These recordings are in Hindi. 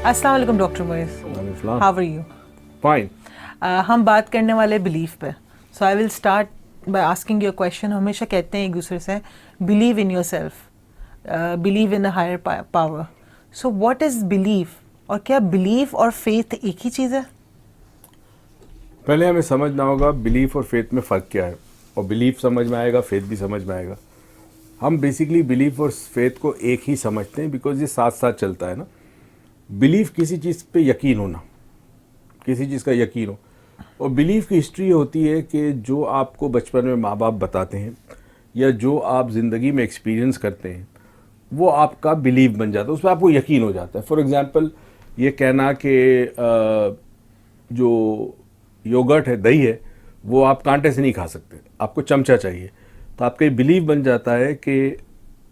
अस्सलाम वालेकुम doctor Moiz, how are you? Fine. हम बात करने वाले बिलीफ पे, so I will start by asking you a question. हमेशा कहते हैं एक दूसरे से believe in yourself, believe in a higher power. So what is belief, और क्या बिलीफ और फेथ एक ही चीज़ है? पहले हमें समझना होगा बिलीफ और फेथ में फ़र्क क्या है, और बिलीफ समझ में आएगा, फेथ भी समझ में आएगा। हम बेसिकली बिलीफ और फेथ को एक ही समझते हैं बिकॉज ये साथ साथ चलता है ना। बिलीफ किसी चीज़ पे यकीन होना, किसी चीज़ का यकीन हो, और बिलीफ की हिस्ट्री होती है कि जो आपको बचपन में माँ बाप बताते हैं या जो आप ज़िंदगी में एक्सपीरियंस करते हैं वो आपका बिलीफ बन जाता है, उस पर आपको यकीन हो जाता है। फॉर एग्ज़ाम्पल ये कहना कि जो योगर्ट है, दही है, वो आप कांटे से नहीं खा सकते, आपको चमचा चाहिए, तो आपका ये बिलीव बन जाता है कि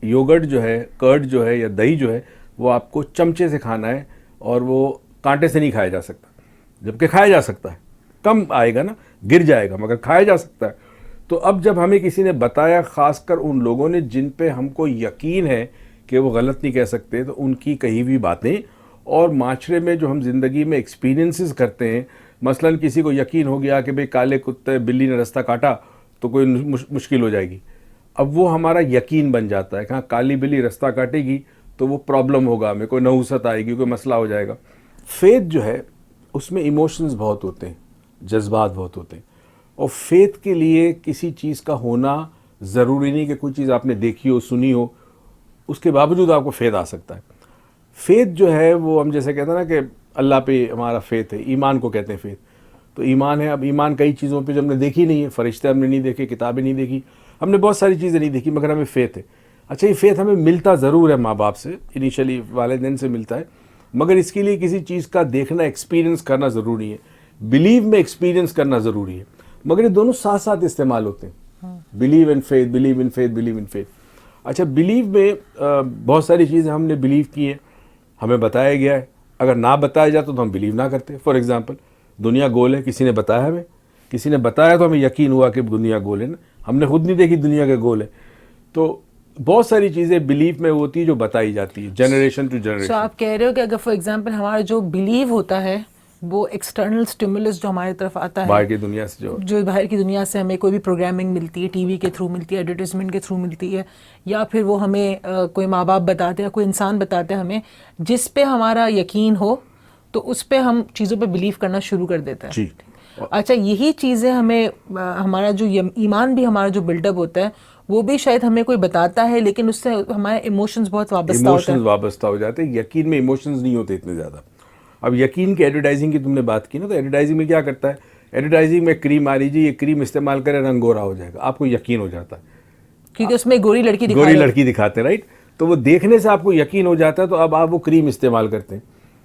योगर्ट जो है, कर्ड जो है या दही जो है, वो आपको चमचे से खाना है और वो कांटे से नहीं खाया जा सकता। जबकि खाया जा सकता है, कम आएगा ना, गिर जाएगा, मगर खाया जा सकता है। तो अब जब हमें किसी ने बताया, ख़ासकर उन लोगों ने जिन पे हमको यकीन है कि वो गलत नहीं कह सकते, तो उनकी कही हुई बातें और माशरे में जो हम ज़िंदगी में एक्सपीरियंसेस करते हैं, मसलन किसी को यकीन हो गया कि भाई काले कुत्ते बिल्ली ने रास्ता काटा तो कोई मुश्किल हो जाएगी, अब वो हमारा यकीन बन जाता है कि हाँ काली बिल्ली रास्ता काटेगी तो वो प्रॉब्लम होगा, हमें कोई नहुसत आएगी, कोई मसला हो जाएगा। फेथ जो है उसमें इमोशंस बहुत होते हैं, जज्बात बहुत होते हैं, और फेथ के लिए किसी चीज़ का होना ज़रूरी नहीं कि कोई चीज़ आपने देखी हो, सुनी हो, उसके बावजूद आपको फेथ आ सकता है। फेथ जो है वो हम जैसे कहते हैं ना कि अल्लाह पे हमारा फेथ है, ईमान को कहते हैं फेथ। तो ईमान है, अब ईमान कई चीज़ों पे जो हमने देखी नहीं है, फरिश्ते हमने नहीं देखे, किताबें नहीं देखी, हमने बहुत सारी चीज़ें नहीं देखी, मगर हमें फेथ है। अच्छा, ये फेथ हमें मिलता ज़रूर है माँ बाप से, इनिशियली वालिदैन से मिलता है, मगर इसके लिए किसी चीज़ का देखना, एक्सपीरियंस करना ज़रूरी है। बिलीव में एक्सपीरियंस करना ज़रूरी है, मगर ये दोनों साथ साथ इस्तेमाल होते हैं। Believe in faith, believe in faith, believe in faith. अच्छा, बिलीव में बहुत सारी चीज़ें हमने बिलीव की हैं, हमें बताया गया है, अगर ना बताया जाए तो हम बिलीव ना करते। फॉर एग्जांपल दुनिया गोल है, किसी ने बताया हमें, किसी ने बताया तो हमें यकीन हुआ कि दुनिया गोल है ना, हमने खुद नहीं देखी दुनिया के गोल है। तो बहुत सारी चीज़ें बिलीव में होती है जो बताई जाती है जनरेशन टू जनरेशन। तो आप कह रहे हो कि अगर फॉर एग्जांपल हमारा जो बिलीव होता है वो एक्सटर्नल स्टिमुलस जो हमारी तरफ आता है, बाहर की दुनिया से जो बाहर की दुनिया से हमें कोई भी प्रोग्रामिंग मिलती है, टीवी के थ्रू मिलती है, एडवर्टाइजमेंट के थ्रू मिलती है, या फिर वो हमें कोई माँ बाप बताते हैं, कोई इंसान बताते हैं हमें, जिस पे हमारा यकीन हो तो उस पे हम चीज़ों पे बिलीव करना शुरू कर देते हैं जी। अच्छा, यही चीज़ें हमें हमारा जो ईमान भी हमारा जो बिल्डअप होता है वो भी शायद हमें कोई बताता है, लेकिन उससे हमारे इमोशंस बहुत वाबस्ता हो जाते हैं। यकीन में इमोशंस नहीं होते इतने ज़्यादा। अब यकीन की एडवर्टाइजिंग की तुमने बात की ना, तो एडवर्टाइजिंग में क्या करता है, एडवर्टाइजिंग में क्रीम आ रही जी, ये क्रीम इस्तेमाल करें रंग गोरा हो जाएगा, आपको यकीन हो जाता है क्योंकि उसमें गोरी लड़की दिखाते हैं, राइट। तो वो देखने से आपको यकीन हो जाता है, तो अब आप वो क्रीम इस्तेमाल करते हैं।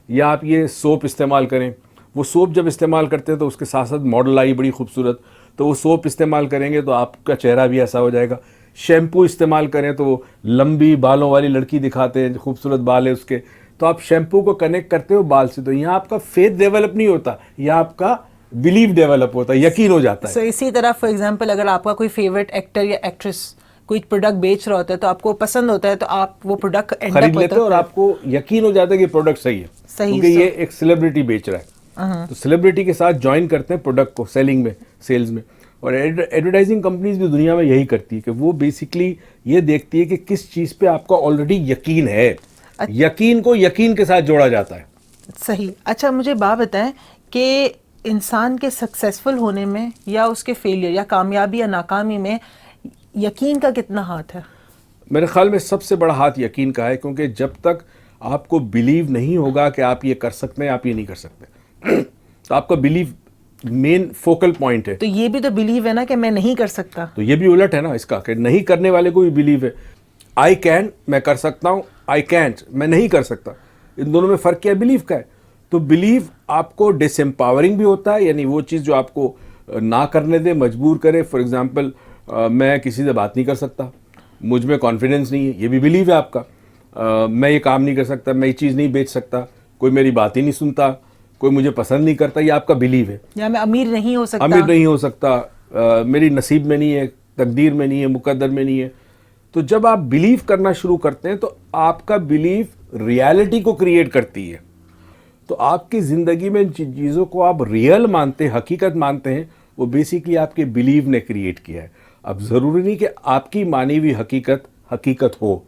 या आप ये सोप इस्तेमाल करें, वो सोप जब इस्तेमाल करते हैं तो उसके साथ साथ मॉडल आई बड़ी खूबसूरत, तो वो सोप इस्तेमाल करेंगे तो आपका चेहरा भी ऐसा हो जाएगा। शैम्पू इस्तेमाल करें तो वो लंबी बालों वाली लड़की दिखाते हैं, खूबसूरत बाल है उसके, तो आप शैम्पू को कनेक्ट करते हो बाल से। तो यहाँ आपका फेथ डेवलप नहीं होता, यहाँ आपका बिलीव डेवलप होता है, यकीन हो जाता है। So, इसी तरह फॉर एग्जाम्पल अगर आपका कोई फेवरेट एक्टर या एक्ट्रेस कोई प्रोडक्ट बेच रहा होता है तो आपको पसंद होता है, तो आप वो प्रोडक्ट खरीद लेते हो और आपको यकीन हो जाता है कि प्रोडक्ट सही है, क्योंकि ये एक सेलिब्रिटी बेच रहा है। तो सेलिब्रिटी के साथ ज्वाइन करते हैं प्रोडक्ट को सेलिंग में, सेल्स में। और एडवर्टाइजिंग कंपनीज भी दुनिया में यही करती है कि वो बेसिकली ये देखती है कि किस चीज़ पे आपका ऑलरेडी यकीन है। यकीन को यकीन के साथ जोड़ा जाता है। सही। अच्छा, मुझे बात बताएं कि इंसान के सक्सेसफुल होने में या उसके फेलियर या कामयाबी या नाकामी में यकीन का कितना हाथ है? मेरे ख्याल में सबसे बड़ा हाथ यकीन का है, क्योंकि जब तक आपको बिलीव नहीं होगा कि आप ये कर सकते हैं, आप ये नहीं कर सकते तो आपका बिलीव मेन फोकल पॉइंट है। तो ये भी तो बिलीव है ना कि मैं नहीं कर सकता, तो ये भी उलट है ना इसका, कि नहीं करने वाले को भी बिलीव है। आई कैन, मैं कर सकता हूँ, आई कैंट, मैं नहीं कर सकता। इन दोनों में फ़र्क क्या है? बिलीव का है। तो बिलीव आपको डिसएम्पावरिंग भी होता है, यानी वो चीज़ जो आपको ना करने दे, मजबूर करे। फॉर एग्जांपल मैं किसी से बात नहीं कर सकता, मुझ में कॉन्फिडेंस नहीं है, ये भी बिलीव है आपका। मैं ये काम नहीं कर सकता, मैं ये चीज़ नहीं बेच सकता, कोई मेरी बात ही नहीं सुनता, कोई मुझे पसंद नहीं करता, ये आपका बिलीव है। या मैं अमीर नहीं हो सकता, मेरी नसीब में नहीं है, तकदीर में नहीं है, मुकद्दर में नहीं है। तो जब आप बिलीव करना शुरू करते हैं तो आपका बिलीव रियलिटी को क्रिएट करती है। तो आपकी ज़िंदगी में जिन चीज़ों को आप रियल मानते हैं, हकीकत मानते हैं, वो बेसिकली आपके बिलीव ने क्रिएट किया है। अब ज़रूरी नहीं कि आपकी मानी हुई हकीकत हो।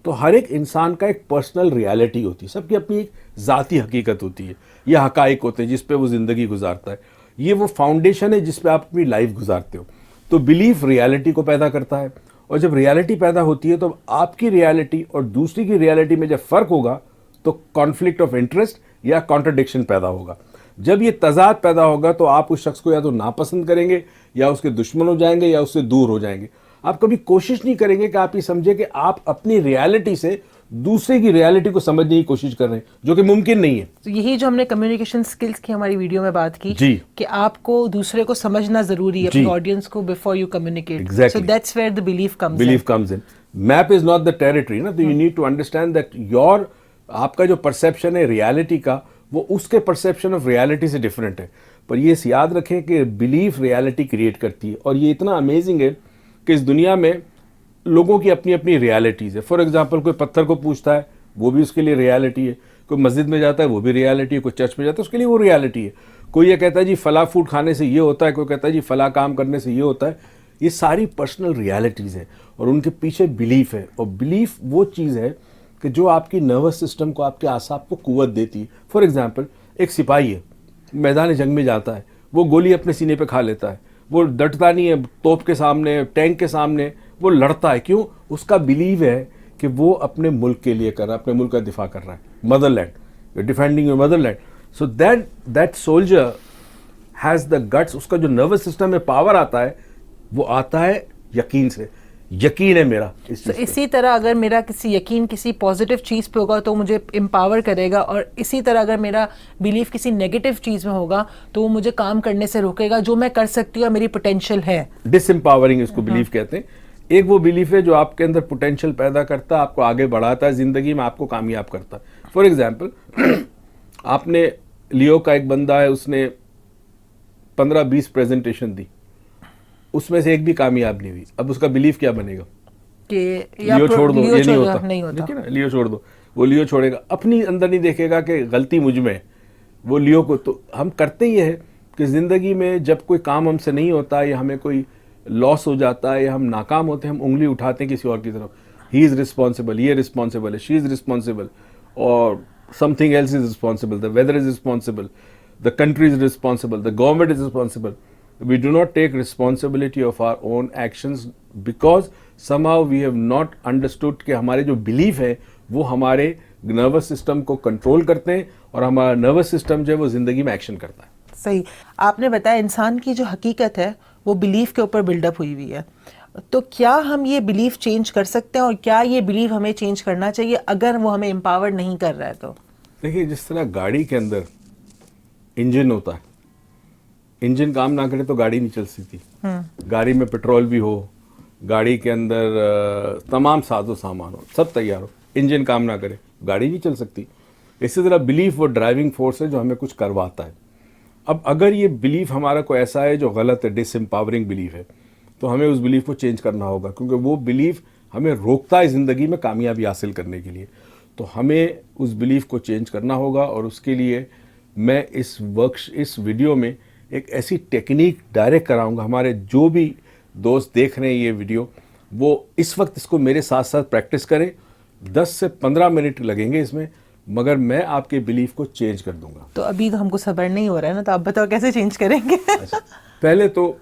तो हर एक इंसान का एक पर्सनल रियलिटी होती है, सबकी अपनी एक ज़ाती हकीकत होती है, ये हकाइक होते हैं जिस पे वो ज़िंदगी गुजारता है। ये वो फाउंडेशन है जिस पे आप अपनी लाइफ गुजारते हो। तो बिलीफ रियलिटी को पैदा करता है, और जब रियलिटी पैदा होती है तो आपकी रियलिटी और दूसरी की रियलिटी में जब फ़र्क होगा तो कॉन्फ्लिक्ट ऑफ इंटरेस्ट या कॉन्ट्रडिक्शन पैदा होगा। जब ये तज़ाद पैदा होगा तो आप उस शख्स को या तो नापसंद करेंगे, या उसके दुश्मन हो जाएंगे, या उससे दूर हो जाएंगे। आप कभी कोशिश नहीं करेंगे कि आप ये समझे कि आप अपनी रियलिटी से दूसरे की रियलिटी को समझने की कोशिश कर रहे हैं, जो कि मुमकिन नहीं है। तो यही जो हमने कम्युनिकेशन स्किल्स की हमारी वीडियो में बात की जी। कि आपको दूसरे को समझना जरूरी है, जी। अपनी ऑडियंस को, before you communicate. Exactly. So that's where the belief comes in. Map is not the territory ना, तो you need to understand that your, आपका जो परसेप्शन है रियलिटी का, वो उसके परसेप्शन ऑफ रियलिटी से डिफरेंट है। पर ये याद रखें कि बिलीफ रियलिटी क्रिएट करती है, और ये इतना अमेजिंग है कि इस दुनिया में लोगों की अपनी अपनी रियलिटीज़ है। फॉर एग्जांपल, कोई पत्थर को पूछता है, वो भी उसके लिए रियलिटी है। कोई मस्जिद में जाता है, वो भी रियलिटी है। कोई चर्च में जाता है, उसके लिए वो रियलिटी है। कोई ये कहता है जी फला फूड खाने से ये होता है, कोई कहता है जी फला काम करने से ये होता है। ये सारी पर्सनल रियलिटीज़ है, और उनके पीछे बिलीफ है। और बिलीफ वो चीज़ है कि जो आपकी नर्वस सिस्टम को, आपके आसाब को कुव्वत देती है। फॉर एग्जाम्पल, एक सिपाही है, मैदान जंग में जाता है, वो गोली अपने सीने पे खा लेता है, वो डटता नहीं है तोप के सामने, टैंक के सामने, वो लड़ता है। क्यों? उसका बिलीव है कि वो अपने मुल्क के लिए कर रहा है, अपने मुल्क का दिफा कर रहा है। Motherland, you are defending your motherland. So that soldier has the guts. उसका जो नर्वस सिस्टम में पावर आता है, वो आता है यकीन से। यकीन है मेरा इस चीज़ पे। इसी तरह अगर मेरा यकीन किसी पॉजिटिव चीज़ पे होगा तो मुझे एम्पावर करेगा, और इसी तरह अगर मेरा बिलीफ किसी नेगेटिव चीज़ में होगा तो वो मुझे काम करने से रोकेगा, जो मैं कर सकती हूँ, मेरी पोटेंशियल है। डिसएम्पावरिंग इसको बिलीफ कहते हैं। एक वो बिलीफ है जो आपके अंदर पोटेंशियल पैदा करता है, आपको आगे बढ़ाता है, ज़िंदगी में आपको कामयाब करता है। फॉर एग्जाम्पल, आपने लियो का एक बंदा है, उसने 15-20 प्रेजेंटेशन दी, उसमें से एक भी कामयाब नहीं हुई। अब उसका बिलीफ क्या बनेगा कि लियो छोड़ दो, ये नहीं होता, नहीं होता। देखिए ना, लियो छोड़ दो, वो लियो छोड़ेगा। अपनी अंदर नहीं देखेगा कि गलती मुझ में है, वो लियो को। तो हम करते ही है कि ज़िंदगी में जब कोई काम हमसे नहीं होता, या हमें कोई लॉस हो जाता है, या हम नाकाम होते हैं, हम उंगली उठाते हैं किसी और की तरफ। ही इज़ रिस्पॉन्सिबल, ये रिस्पॉन्सिबल है, शी इज़ रिस्पॉन्सिबल, और something else is responsible, the weather is responsible, the country is responsible, the government is responsible. We do not take responsibility of our own actions because somehow we have not understood कि हमारे जो बिलीफ है वो हमारे नर्वस सिस्टम को कंट्रोल करते हैं, और हमारा नर्वस सिस्टम जो है वो ज़िंदगी में एक्शन करता है। सही। आपने बताया इंसान की जो हकीकत है वो बिलीफ के ऊपर बिल्डअप हुई हुई है, तो क्या हम ये बिलीफ चेंज कर सकते हैं, और क्या ये बिलीफ हमें चेंज करना चाहिए अगर वो हमें एम्पावर नहीं कर रहा है? तो देखिए, जिस तरह गाड़ी के अंदर इंजन होता है, इंजन काम ना करे तो गाड़ी नहीं चल सकती। गाड़ी में पेट्रोल भी हो, गाड़ी के अंदर तमाम साजो सामान हो, सब तैयार हो, इंजन काम ना करे, गाड़ी नहीं चल सकती। इसी तरह बिलीफ वो ड्राइविंग फोर्स है जो हमें कुछ करवाता है। अब अगर ये बिलीफ हमारा कोई ऐसा है जो गलत है, डिसएम्पावरिंग बिलीफ है, तो हमें उस बिलीफ को चेंज करना होगा, क्योंकि वो बिलीफ हमें रोकता है ज़िंदगी में कामयाबी हासिल करने के लिए। तो हमें उस बिलीफ को चेंज करना होगा, और उसके लिए मैं इस वीडियो में एक ऐसी टेक्निक डायरेक्ट कराऊंगा। हमारे जो भी दोस्त देख रहे हैं ये वीडियो, वो इस वक्त इसको मेरे साथ साथ प्रैक्टिस करें। 10 से 15 मिनट लगेंगे इसमें, मगर मैं आपके बिलीफ को चेंज कर दूंगा। तो अभी तो हमको सब्र नहीं हो रहा है ना, तो आप बताओ कैसे चेंज करेंगे? अच्छा, पहले तो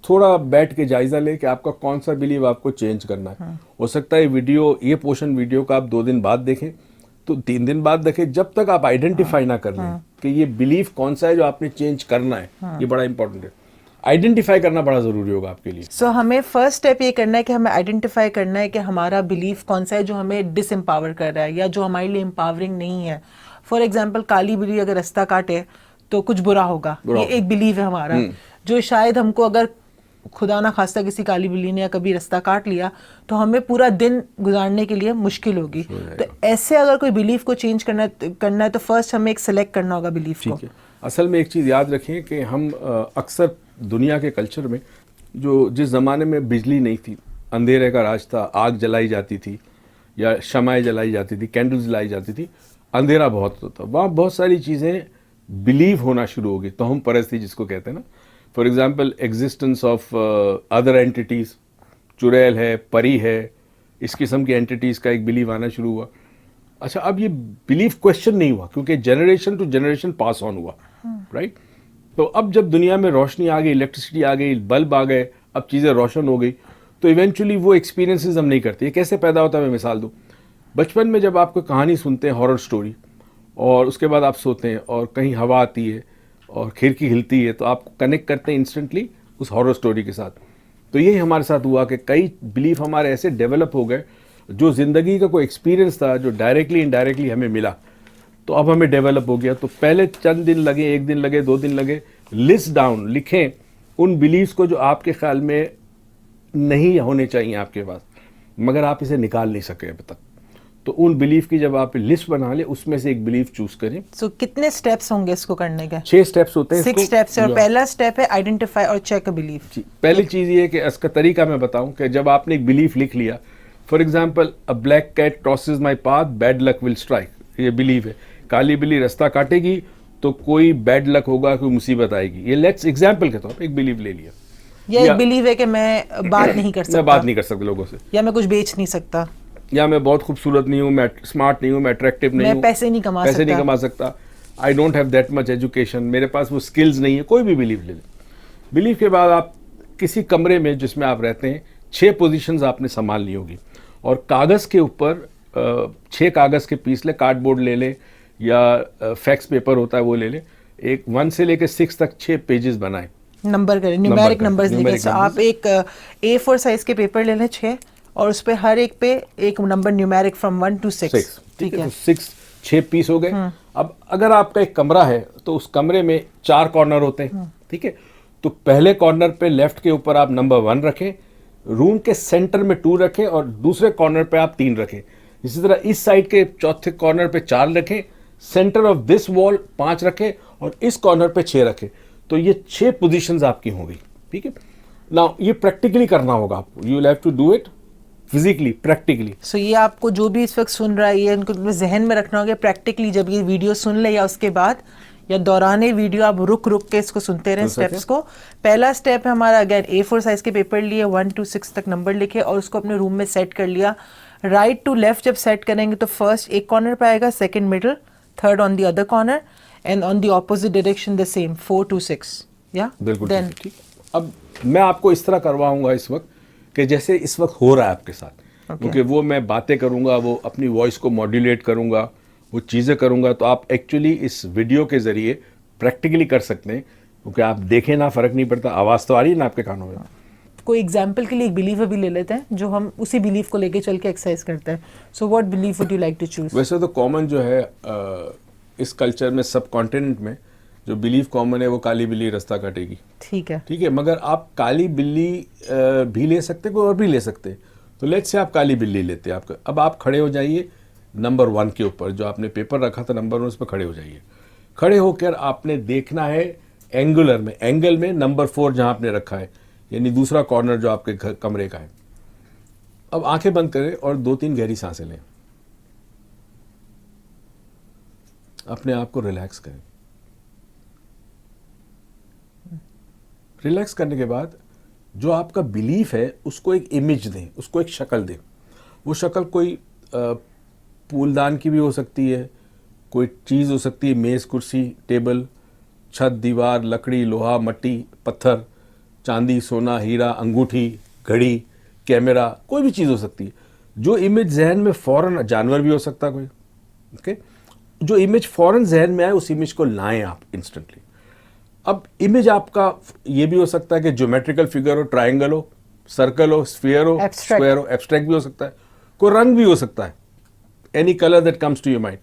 थोड़ा बैठ के जायजा ले कि आपका कौन सा बिलीव आपको चेंज करना है। हो सकता है ये पोर्शन वीडियो का आप 2 दिन बाद देखें, तो 3 दिन बाद देखें, जब तक आप आइडेंटिफाई ना कर लें कि ये बिलीफ कौन सा है जो आपने चेंज करना है। ये बड़ा इंपॉर्टेंट है, आइडेंटिफाई करना बड़ा ज़रूरी होगा आपके लिए। सो हमें फर्स्ट स्टेप ये करना है कि हमें आइडेंटिफाई करना है कि हमारा बिलीफ कौन सा है जो हमें डिसएम्पावर कर रहा है, या जो हमारे लिए एम्पावरिंग नहीं है। फॉर एग्जाम्पल, काली बिल्ली अगर रास्ता काटे तो कुछ बुरा होगा, ये एक बिलीव है हमारा, जो शायद हमको, अगर खुदा ना खास्ता किसी काली बिल्ली ने या कभी रास्ता काट लिया, तो हमें पूरा दिन गुजारने के लिए मुश्किल होगी। तो ऐसे अगर कोई बिलीफ को चेंज करना है तो फर्स्ट हमें एक सेलेक्ट करना होगा बिलीफ को। असल में एक चीज़ याद रखें कि हम अक्सर दुनिया के कल्चर में, जो जिस ज़माने में बिजली नहीं थी, अंधेरे का राज था, आग जलाई जाती थी या शमाएं जलाई जाती थी, कैंडल्स जलाई जाती थी, अंधेरा बहुत होता, वहाँ बहुत सारी चीज़ें बिलीव होना शुरू होगी, तो हम परस्ती जिसको कहते हैं ना, for example existence of other entities, चुड़ैल है, परी है, इस किस्म की एंटिटीज़ का एक बिलीव आना शुरू हुआ। अच्छा, अब ये बिलीव क्वेश्चन नहीं हुआ क्योंकि generation to generation pass on हुआ, राइट। तो अब जब दुनिया में रोशनी आ गई, इलेक्ट्रिसिटी आ गई, बल्ब आ गए, अब चीज़ें रोशन हो गई, तो इवेंचुअली वो एक्सपीरियंसेस हम नहीं करते। ये कैसे पैदा होता है, मैं मिसाल दूँ। बचपन में जब आपको कहानी सुनते हैं हॉरर स्टोरी, और उसके बाद आप सोते हैं और कहीं हवा आती है और खिड़की हिलती है, तो आप कनेक्ट करते हैं इंस्टेंटली उस हॉरर स्टोरी के साथ। तो यही हमारे साथ हुआ कि कई बिलीफ हमारे ऐसे डेवलप हो गए, जो ज़िंदगी का कोई एक्सपीरियंस था जो डायरेक्टली इनडायरेक्टली हमें मिला, तो अब हमें डेवलप हो गया। तो पहले चंद दिन लगे, 1 दिन लगे, 2 दिन लगे, लिस्ट डाउन लिखें उन बिलीव्स को जो आपके ख्याल में नहीं होने चाहिए आपके पास, मगर आप इसे निकाल नहीं सके अभी तक। तो उन बिलीफ की जब आप लिस्ट बना ले, उसमें से एक बिलीफ चूज करें। सो कितने स्टेप्स होंगे इसको करने के? 6 स्टेप्स होते हैं। 6 स्टेप्स। और पहला स्टेप है आइडेंटिफाई और चेक अ बिलीफ। पहली चीज़ ये है कि इसका तरीका मैं बताऊं कि जब आपने एक बिलीफ लिख लिया, for example a black cat crosses my path, bad luck will strike, ये बिलीव है। काली बिल्ली रास्ता काटेगी तो कोई बैड लक होगा, कोई मुसीबत आएगी। ये लेट्स एग्जाम्पल के तौर पर एक बिलीव ले लिया। ये एक बिलीव है कि मैं बात नहीं कर सकता, मैं बात नहीं कर सकता लोगों से, या मैं कुछ बेच नहीं सकता, या मैं बहुत खूबसूरत नहीं हूँ, मैं स्मार्ट नहीं हूँ, मैं अट्रैक्टिव नहीं हूँ, मैं पैसे नहीं कमा सकता, I don't have that much education, मेरे पास वो स्किल्स नहीं है। कोई भी बिलीव ले लें। बिलीव के बाद आप किसी कमरे में जिसमें आप रहते हैं 6 पोजीशंस आपने संभाल ली होगी, और कागज़ के ऊपर 6 कागज़ के पीस ले, कार्डबोर्ड ले लें या फैक्स पेपर होता है वो ले लें, एक 1 से लेकर 6 तक 6 पेजेस बनाएं, नंबर करें, न्यूमेरिक नंबर्स लिखें। तो आप एक A4 साइज के पेपर ले लें 6, और उस पे हर एक पे एक नंबर न्यूमेरिक फ्रॉम 1 to 6। ठीक है, तो 6 पीस हो गए। अब अगर आपका एक कमरा है तो उस कमरे में 4 कॉर्नर होते हैं, ठीक है। तो पहले कॉर्नर पे लेफ्ट के ऊपर आप नंबर 1 रखें, रूम के सेंटर में 2 रखें, और दूसरे कॉर्नर पे आप 3 रखें। इसी तरह इस साइड के चौथे कॉर्नर पे 4 रखें, सेंटर ऑफ दिस वॉल 5 रखें, और इस कॉर्नर पे 6 रखें। तो ये 6 पोजीशंस आपकी होंगी, ठीक है। नाउ ये प्रैक्टिकली करना होगा आपको, you will have to do it physically, practically. सो ये आपको जो भी इस वक्त सुन रहा है, ये इनको जहन में रखना होगा प्रैक्टिकली। जब ये वीडियो सुन ले या उसके बाद या दौरान वीडियो आप रुक रुक के इसको सुनते रहें स्टेप्स को। पहला स्टेप है हमारा, अगेन A4 साइज के पेपर लिए 1 to 6 तक नंबर लिखे और उसको अपने रूम में सेट कर लिया। राइट टू लेफ्ट जब सेट करेंगे तो फर्स्ट एक कॉर्नर पे आएगा, second middle, third on the other corner, and on the opposite direction the same 4 to 6। या बिल्कुल देन ठीक। अब मैं आपको इस तरह करवाऊंगा इस वक्त कि जैसे इस वक्त हो रहा है आपके साथ, क्योंकि वो मैं बातें करूंगा, वो अपनी वॉइस को मॉड्यूलेट करूंगा, वो चीज़ें करूंगा, तो आप एक्चुअली इस वीडियो के ज़रिए प्रैक्टिकली कर सकते हैं, क्योंकि आप देखें ना, फ़र्क नहीं पड़ता, आवाज़ तो आ रही है ना आपके कानों में। कोई एग्जाम्पल के लिए एक बिलीव भी ले लेते हैं जो हम उसी बिलीव को लेके चल के एक्सरसाइज करते हैं। So what believe would you like to choose? वैसे तो कॉमन जो है इस कल्चर में, सब कॉन्टिनेंट में जो बिलीव कॉमन है वो काली बिल्ली रास्ता काटेगी, ठीक है, ठीक है। मगर आप काली बिल्ली भी ले सकते, कोई और भी ले सकते। तो लेट्स से आप काली बिल्ली लेते हैं। अब आप खड़े हो जाइए नंबर 1 के ऊपर, जो आपने पेपर रखा था नंबर 1, उस पर खड़े हो जाइए। खड़े होकर आपने देखना है एंगल में नंबर 4 जहां आपने रखा है, यानी दूसरा कॉर्नर जो आपके कमरे का है। अब आंखें बंद करें और 2-3 गहरी सांसें लें, अपने आप को रिलैक्स करें। रिलैक्स करने के बाद जो आपका बिलीफ है उसको एक इमेज दें, उसको एक शक्ल दें। वो शक्ल कोई फूलदान की भी हो सकती है, कोई चीज़ हो सकती है, मेज़, कुर्सी, टेबल, छत, दीवार, लकड़ी, लोहा, मट्टी, पत्थर, चांदी, सोना, हीरा, अंगूठी, घड़ी, कैमरा, कोई भी चीज़ हो सकती है। जो इमेज जहन में फ़ौरन, जानवर भी हो सकता है कोई, ओके, जो इमेज फ़ौरन जहन में आए उस इमेज को लाएं आप इंस्टेंटली। अब इमेज आपका ये भी हो सकता है कि ज्योमेट्रिकल फिगर हो, ट्रायंगल हो, सर्कल हो, स्फीयर हो, स्क्वायर हो, एब्स्ट्रैक्ट भी हो सकता है, कोई रंग भी हो सकता है, any colour that comes to your mind.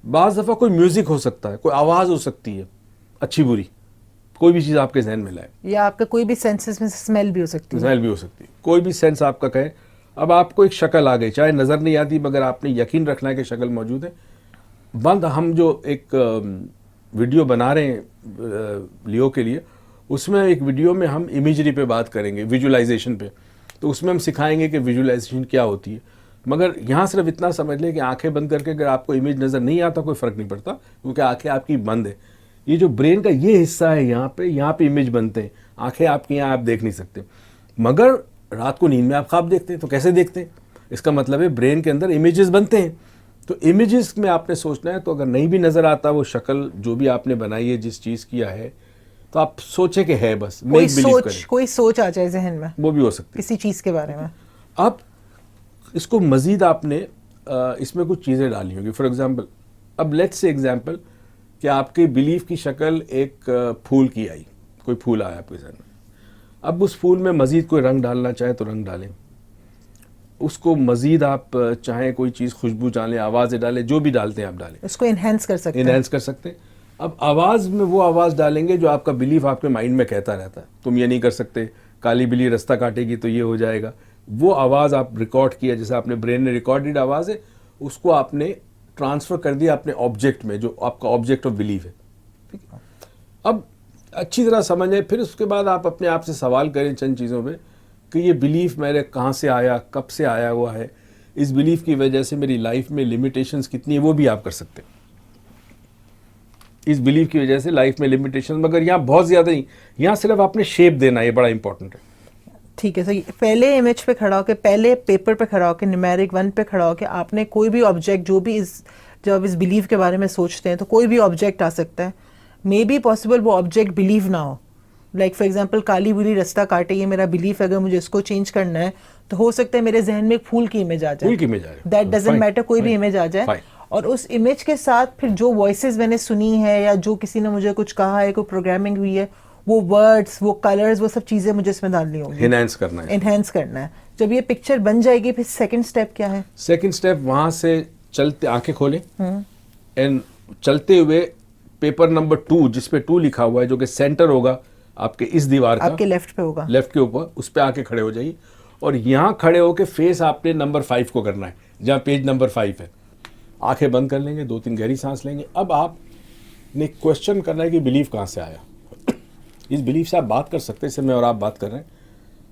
बाज़ दफ़ा कोई म्यूजिक हो सकता है, कोई आवाज़ हो सकती है, अच्छी बुरी, कोई भी चीज़ आपके जहन में लाए, या आपका कोई भी सेंसेस में स्मेल भी हो सकती है, स्मेल भी हो सकती है, कोई भी सेंस आपका कहे। अब आपको एक शक्ल आ गई, चाहे नज़र नहीं आती मगर आपने यकीन रखना है कि शक्ल मौजूद है। बंद, हम जो एक वीडियो बना रहे हैं लियो के लिए, उसमें एक वीडियो में हम इमेजरी पे बात करेंगे, विजुअलाइजेशन पे। तो उसमें हम सिखाएंगे कि विजुअलाइजेशन क्या होती है। मगर यहाँ सिर्फ इतना समझ लें कि आंखें बंद करके अगर आपको इमेज नज़र नहीं आता कोई फ़र्क नहीं पड़ता, क्योंकि आंखें आपकी बंद है। ये जो ब्रेन का ये हिस्सा है यहाँ पे इमेज बनते हैं, आंखें आपकी यहाँ आप देख नहीं सकते। मगर रात को नींद में आप ख्वाब देखते हैं, तो कैसे देखते हैं? इसका मतलब है ब्रेन के अंदर इमेजेस बनते हैं। तो इमेजेस में आपने सोचना है, तो अगर नहीं भी नज़र आता वो शक्ल जो भी आपने बनाई है, जिस चीज़ किया है, तो आप सोचे कि है, बस कोई सोच आ जाए जहन में, वो भी हो सकती है किसी चीज़ के बारे में। अब इसको मज़ीद आपने इसमें कुछ चीज़ें डाली होंगी। फॉर एग्जांपल, अब लेट्स से एग्जांपल कि आपके बिलीफ की शक्ल एक फूल की आई, कोई फूल आया आपके जहन में। अब उस फूल में मज़ीद कोई रंग डालना चाहे तो रंग डालें, उसको मज़ीद आप चाहें कोई चीज़ खुशबू डालें, आवाज़ें डालें, जो भी डालते हैं आप डालें, उसको इन्हेंस कर सकते हैं। इन्हेंस कर सकते हैं। अब आवाज़ में वो आवाज़ डालेंगे जो आपका बिलीफ आपके माइंड में कहता रहता है, तुम ये नहीं कर सकते, काली बिल्ली रास्ता काटेगी तो ये हो जाएगा। वो आवाज़ आप रिकॉर्ड किया, जैसे आपने ब्रेन ने रिकॉर्डेड आवाज़ है, उसको आपने ट्रांसफ़र कर दिया अपने ऑब्जेक्ट में, जो आपका ऑब्जेक्ट ऑफ बिलीफ है। ठीक है, अब अच्छी तरह समझें, फिर उसके बाद आप अपने आप से सवाल करें चंद चीज़ों पे कि ये बिलीफ मेरे कहाँ से आया, कब से आया हुआ है, इस बिलीफ की वजह से मेरी लाइफ में लिमिटेशंस कितनी है, वो भी आप कर सकते हैं। इस बिलीफ की वजह से लाइफ में लिमिटेशन, मगर यहाँ बहुत ज़्यादा नहीं, यहाँ सिर्फ आपने शेप देना, ये बड़ा इंपॉर्टेंट है। ठीक है, सही। पहले इमेज पे खड़ा होकर, पहले पेपर पे खड़ा होकर, न्यूमेरिक 1 पे खड़ा होकर आपने कोई भी ऑब्जेक्ट, जो भी जब इस बिलीव के बारे में सोचते हैं तो कोई भी ऑब्जेक्ट आ सकता है। मे बी पॉसिबल वो ऑब्जेक्ट बिलीव ना हो, लाइक फॉर एग्जांपल काली बिल्ली रास्ता काटे, ये मेरा बिलीफ है, अगर मुझे इसको चेंज करना है तो हो सकता है मेरे जहन में एक फूल की इमेज आ जाए, फूल की इमेज आ जाए, दैट डजंट मैटर, कोई भी इमेज आ जाए। और उस इमेज के साथ फिर जो वॉइसेस मैंने सुनी है या जो किसी ने मुझे कुछ कहा है, कोई प्रोग्रामिंग हुई है, वो वर्ड्स, वो कलर्स, वो सब चीज़ें मुझे इसमें डालनी होंगी, एनहांस करना है। जब ये पिक्चर बन जाएगी, फिर सेकंड स्टेप क्या है? सेकंड स्टेप, वहाँ से चलते, आंखें खोलें एंड चलते हुए पेपर नंबर 2, जिस पे 2 लिखा हुआ है, जो कि सेंटर होगा आपके इस दीवार का, आपके लेफ्ट पे होगा, लेफ्ट के ऊपर, उस पे आके खड़े हो जाइए। और यहाँ खड़े होके फेस आपने नंबर 5 को करना है, जहाँ पेज नंबर 5 है। आंखें बंद कर लेंगे, 2-3 गहरी सांस लेंगे। अब आपने क्वेश्चन करना है कि बिलीफ कहाँ से आया। इस बिलीफ से आप बात कर सकते हैं, जैसे मैं और आप बात कर रहे हैं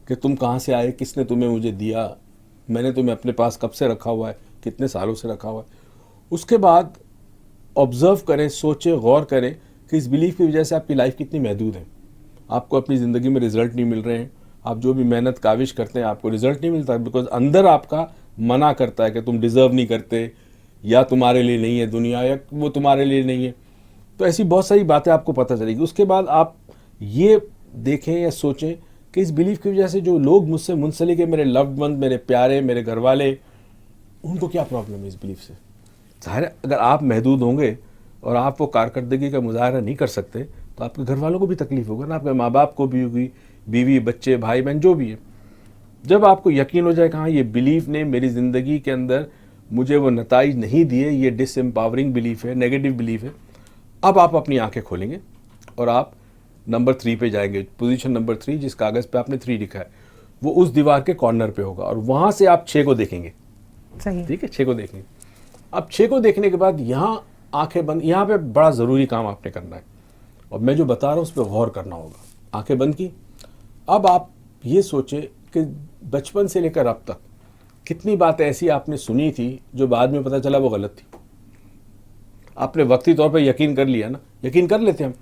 कि तुम कहाँ से आए, किसने तुम्हें मुझे दिया, मैंने तुम्हें अपने पास कब से रखा हुआ है, कितने सालों से रखा हुआ है। उसके बाद ऑब्जर्व करें, सोचें, गौर करें कि इस बिलीफ की वजह से आपकी लाइफ कितनी महदूद है। आपको अपनी ज़िंदगी में रिजल्ट नहीं मिल रहे हैं, आप जो भी मेहनत काविश करते हैं आपको रिजल्ट नहीं मिलता, बिकॉज अंदर आपका मना करता है कि तुम डिज़र्व नहीं करते, या तुम्हारे लिए नहीं है दुनिया, या वो तुम्हारे लिए नहीं है। तो ऐसी बहुत सारी बातें आपको पता चलेगी। उसके बाद आप ये देखें या सोचें कि इस बिलीफ की वजह से जो लोग मुझसे मुंसलिक है, मेरे लव्ड वन, मेरे प्यारे, मेरे घर वाले, उनको क्या प्रॉब्लम है इस बिलीफ से। ज़ाहिर है अगर आप महदूद होंगे और आप वो कारकर्दगी का मुजाहरा नहीं कर सकते तो आपके घर वालों को भी तकलीफ होगा ना, आपके माँ बाप को भी होगी, बीवी बच्चे भाई बहन जो भी है। जब आपको यकीन हो जाए कि हाँ ये बिलीफ ने मेरी ज़िंदगी के अंदर मुझे वो नताइज नहीं दिए, ये डिसएम्पावरिंग बिलीफ है, नेगेटिव बिलीफ है, अब आप अपनी आंखें खोलेंगे और आप नंबर 3 पे जाएंगे। पोजीशन नंबर 3, जिस कागज़ पे आपने 3 लिखा है, वो उस दीवार के कॉर्नर पे होगा और वहाँ से आप 6 को देखेंगे। सही, ठीक है, 6 को देखेंगे। अब 6 को देखने के बाद यहाँ आंखें बंद, यहाँ पे बड़ा ज़रूरी काम आपने करना है और मैं जो बता रहा हूँ उस पर गौर करना होगा। आंखें बंद की। अब आप ये सोचें कि बचपन से लेकर अब तक कितनी बातें ऐसी आपने सुनी थी जो बाद में पता चला वो गलत थी। आपने वक्ती तौर पे यकीन कर लिया ना, यकीन कर लेते हम।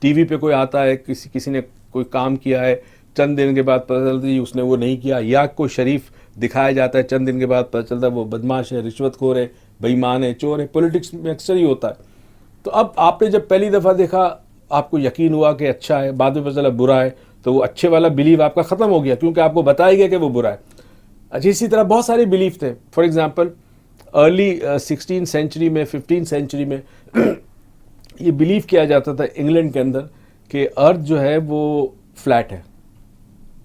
टीवी पे कोई आता है, किसी ने कोई काम किया है, चंद दिन के बाद पता चलता है उसने वो नहीं किया, या कोई शरीफ दिखाया जाता है, चंद दिन के बाद पता चलता है वो बदमाश है, रिश्वतखोर है, बेईमान है, चोर है। पॉलिटिक्स में अक्सर ही होता है। तो अब आपने जब पहली दफ़ा देखा, आपको यकीन हुआ कि अच्छा है, बाद में पता चला बुरा है, तो वो अच्छे वाला बिलीव आपका ख़त्म हो गया क्योंकि आपको बताया गया कि वो बुरा है। अच्छा, इसी तरह बहुत सारे बिलीफ थे। For example early 16th century में, 15th सेंचुरी में ये बिलीव किया जाता था इंग्लैंड के अंदर कि अर्थ जो है वो फ्लैट है,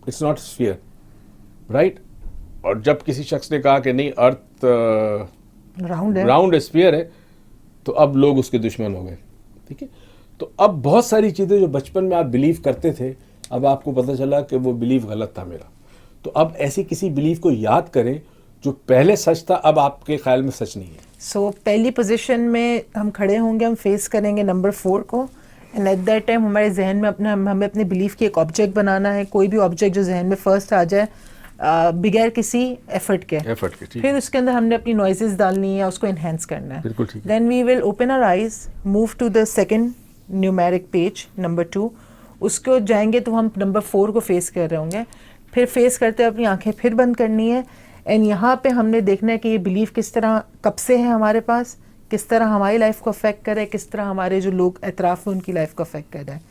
इट्स नॉट स्फीयर, राइट। और जब किसी शख्स ने कहा कि नहीं अर्थ राउंड है, स्फीयर है, तो अब लोग उसके दुश्मन हो गए। ठीक है, तो अब बहुत सारी चीज़ें जो बचपन में आप बिलीव करते थे, अब आपको पता चला कि वो बिलीव गलत था मेरा। तो अब ऐसी किसी बिलीव को याद करें जो पहले सच था, अब आपके ख्याल में सच नहीं है। सो पहली पोजीशन में हम खड़े होंगे, हम फेस करेंगे नंबर 4 को, एंड एट दैट टाइम हमारे जहन में हमें अपने बिलीफ की एक ऑब्जेक्ट बनाना है। कोई भी ऑब्जेक्ट जो जहन में फर्स्ट आ जाए बगैर किसी एफर्ट के ठीक फिर उसके अंदर हमने अपनी नॉइजेस डालनी है, उसको इन्हेंस करना है. बिल्कुल ठीक है. Then we will open our eyes, move to the second numeric page number 2. उसको जाएंगे तो हम नंबर 4 को फेस कर रहे होंगे. फिर फेस करते हुए अपनी आंखें फिर बंद करनी है. एंड यहाँ पे हमने देखना है कि ये बिलीफ किस तरह कब से है हमारे पास, किस तरह हमारी लाइफ को अफेक्ट कर रहा है, किस तरह हमारे जो लोग एतराफ़ हैं उनकी लाइफ को अफेक्ट कर रहा है.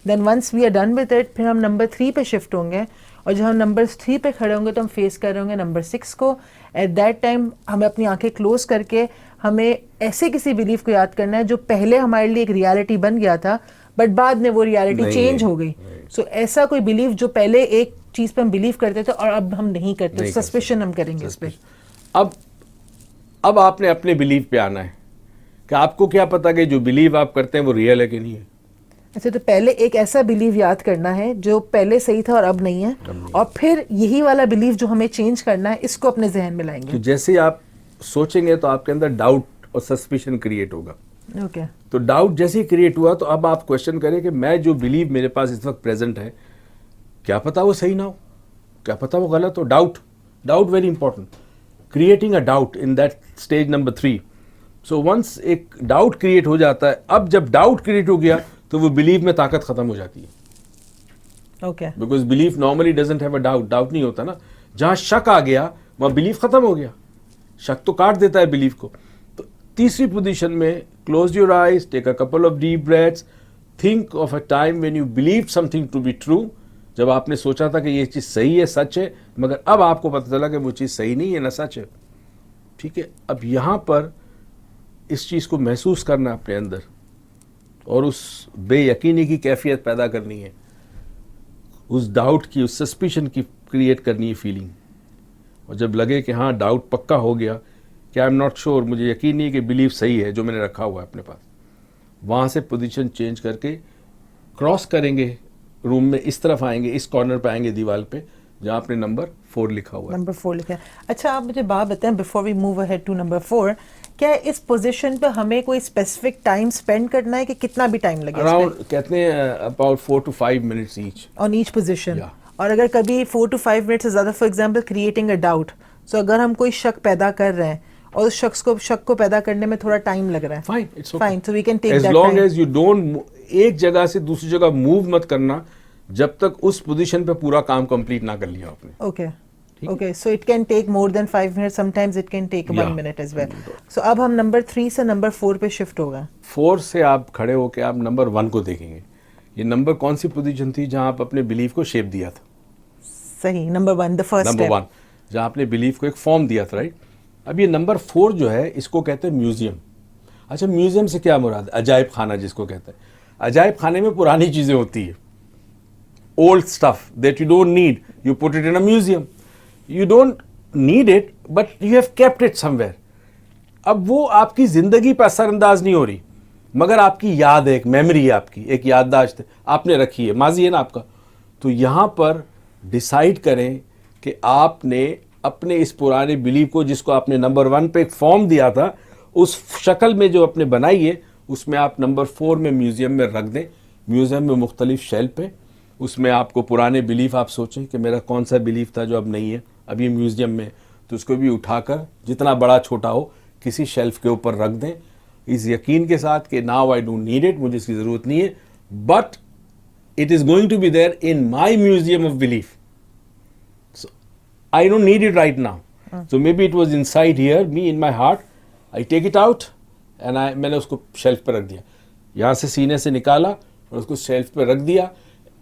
Then once we are done with it, फिर हम नंबर 3 पे शिफ्ट होंगे. और जब हम नंबर 3 पे खड़े होंगे तो हम फेस कर रहे होंगे नंबर 6 को. एट दैट टाइम हमें अपनी आंखें क्लोज करके हमें ऐसे किसी बिलीफ को याद करना है जो पहले हमारे लिए एक रियलिटी बन गया था बट बाद में वो रियलिटी चेंज हो गई. सो ऐसा कोई बिलीफ जो पहले एक चीज़ पे हम बिलीव करते थे और अब हम नहीं करते, सस्पिशन हम करेंगे इस पे. अब आपने अपने बिलीव पे आना है कि आपको क्या पता कि जो बिलीव आप करते हैं वो रियल है कि नहीं है. अच्छा, तो पहले एक ऐसा बिलीव याद करना है जो पहले सही था और अब नहीं है, और फिर यही वाला बिलीव जो हमें चेंज करना है इसको अपने जहन में लाएंगे. तो जैसे आप सोचेंगे तो आपके अंदर डाउट और सस्पिशन क्रिएट होगा. ओके. तो डाउट जैसे ही क्रिएट हुआ तो अब आप क्वेश्चन करें कि मैं जो बिलीव मेरे पास इस वक्त प्रेजेंट है, क्या पता वो सही ना हो, क्या पता वो गलत हो. Doubt very important. Creating a doubt in that stage number 3. So once एक डाउट क्रिएट हो जाता है, अब जब डाउट क्रिएट हो गया तो वो बिलीव में ताकत खत्म हो जाती है. Okay. Because believe normally doesn't have a doubt नहीं होता ना. जहां शक आ गया वहां बिलीव खत्म हो गया. शक तो काट देता है बिलीव को. तो तीसरी पोजीशन में close your eyes, take a couple of deep breaths, think of a time when you believe something to be true. जब आपने सोचा था कि ये चीज़ सही है, सच है, मगर अब आपको पता चला कि वो चीज़ सही नहीं है ना सच है. ठीक है. अब यहाँ पर इस चीज़ को महसूस करना अपने अंदर और उस बेयकीनी की कैफियत पैदा करनी है, उस डाउट की, उस सस्पिशन की क्रिएट करनी है फीलिंग. और जब लगे कि हाँ डाउट पक्का हो गया कि आई एम नॉट श्योर, मुझे यकीन नहीं है कि बिलीव सही है जो मैंने रखा हुआ है अपने पास, वहाँ से पोजीशन चेंज करके क्रॉस करेंगे, रूम में इस तरफ आएंगे, इस कॉर्नर पे आएंगे दीवार पे जहाँ आपने नंबर 4 लिखा हुआ है. नंबर 4 लिखा है. अच्छा, आप मुझे बात बताएं before we move ahead to number 4, क्या इस पोजीशन पे हमें कोई स्पेसिफिक टाइम स्पेंड करना है कि कितना भी टाइम लगे? अराउंड कहते हैं about 4 to 5 minutes each on each position. Yeah. और अगर कभी 4 to 5 मिनट से ज़्यादा, for example creating a doubt, so अगर हम कोई शक पैदा कर रहे हैं और उस शक को पैदा करने में थोड़ा टाइम लग रहा है, fine, it's okay, fine, so we can take as that long time. As you don't एक जगह से दूसरी जगह मूव मत करना जब तक उस पोजीशन पे पूरा काम कंप्लीट ना कर लिया आपने. Okay. Okay, so it can take more than 5 minutes. Sometimes it can take 1 minute as well. So अब हम नंबर 3 से नंबर 4 पे शिफ्ट होगा. 4 से आप खड़े होके आप नंबर 1 को देखेंगे. ये नंबर कौन सी पोजीशन थी जहां आप अपने बिलीफ को शेप दिया था? सही, number 1, the first number step. 1 जहां आपने बिलीफ को एक फॉर्म दिया था, राइट. अब ये नंबर 4 जो है इसको कहते हैं म्यूजियम. अच्छा, म्यूजियम से क्या मुराद? अजायब खाना जिसको कहते हैं. अजायब खाने में पुरानी चीजें होती है, old stuff that you don't need, you put it in a museum. You don't need it, but you have kept it somewhere. अब वो आपकी जिंदगी पर असरअंदाज नहीं हो रही, मगर आपकी याद है, एक मेमोरी है आपकी, एक याददाश्त है, आपने रखी है, माजी है ना आपका. तो यहाँ पर डिसाइड करें कि आपने अपने इस पुराने बिलीव को, जिसको आपने नंबर 1 पे एक फॉर्म दिया था, उस शक्ल में जो आपने बनाई है, उसमें आप नंबर 4 में म्यूजियम में रख दें. म्यूजियम में मुख्तलिफ शेल्फ है, उसमें आपको पुराने बिलीफ आप सोचें कि मेरा कौन सा बिलीफ था जो अब नहीं है, अब ये म्यूजियम में, तो उसको भी उठाकर जितना बड़ा छोटा हो किसी शेल्फ के ऊपर रख दें, इस यकीन के साथ कि now I don't need it, मुझे इसकी ज़रूरत नहीं है, but it is going to be there in my museum of belief. So I don't need it right now. So maybe it was inside here me in my heart, I take it out and मैंने उसको शेल्फ पर रख दिया. यहाँ से सीने से निकाला और उसको शेल्फ पर रख दिया.